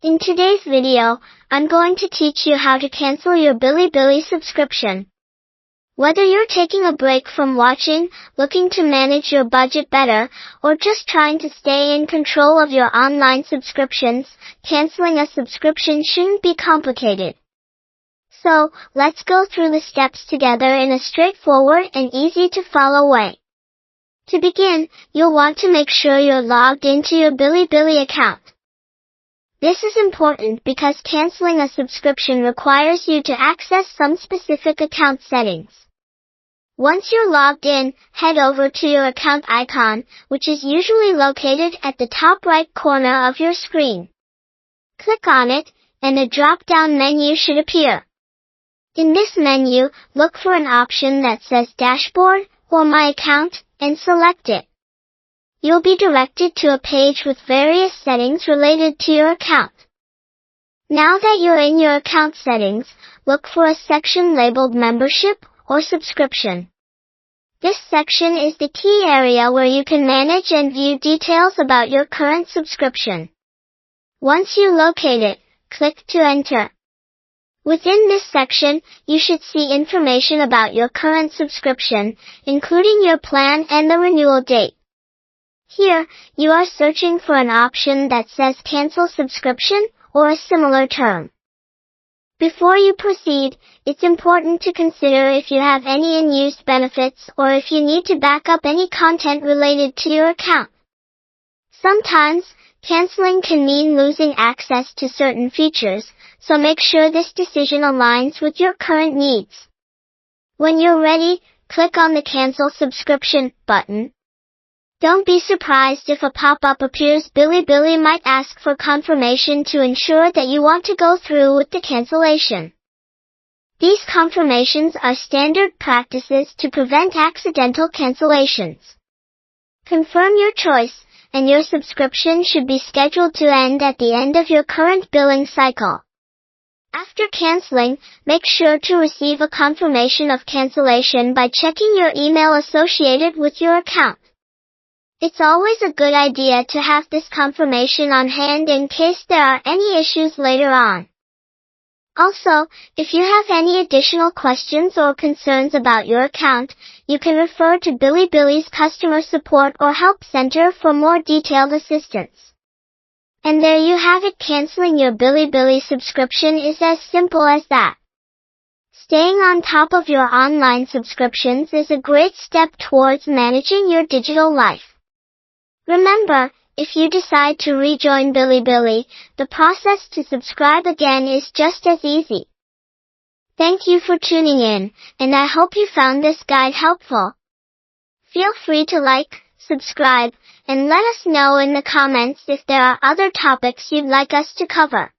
In today's video, I'm going to teach you how to cancel your Bilibili subscription. Whether you're taking a break from watching, looking to manage your budget better, or just trying to stay in control of your online subscriptions, canceling a subscription shouldn't be complicated. So, let's go through the steps together in a straightforward and easy to follow way. To begin, you'll want to make sure you're logged into your Bilibili account. This is important because canceling a subscription requires you to access some specific account settings. Once you're logged in, head over to your account icon, which is usually located at the top right corner of your screen. Click on it, and a drop-down menu should appear. In this menu, look for an option that says Dashboard or My Account, and select it. You'll be directed to a page with various settings related to your account. Now that you're in your account settings, look for a section labeled Membership or Subscription. This section is the key area where you can manage and view details about your current subscription. Once you locate it, click to enter. Within this section, you should see information about your current subscription, including your plan and the renewal date. Here, you are searching for an option that says Cancel Subscription or a similar term. Before you proceed, it's important to consider if you have any unused benefits or if you need to back up any content related to your account. Sometimes, canceling can mean losing access to certain features, so make sure this decision aligns with your current needs. When you're ready, click on the Cancel Subscription button. Don't be surprised if a pop-up appears. Bilibili might ask for confirmation to ensure that you want to go through with the cancellation. These confirmations are standard practices to prevent accidental cancellations. Confirm your choice, and your subscription should be scheduled to end at the end of your current billing cycle. After canceling, make sure to receive a confirmation of cancellation by checking your email associated with your account. It's always a good idea to have this confirmation on hand in case there are any issues later on. Also, if you have any additional questions or concerns about your account, you can refer to Bilibili's customer support or help center for more detailed assistance. And there you have it. Canceling your Bilibili subscription is as simple as that. Staying on top of your online subscriptions is a great step towards managing your digital life. Remember, if you decide to rejoin Bilibili, the process to subscribe again is just as easy. Thank you for tuning in, and I hope you found this guide helpful. Feel free to like, subscribe, and let us know in the comments if there are other topics you'd like us to cover.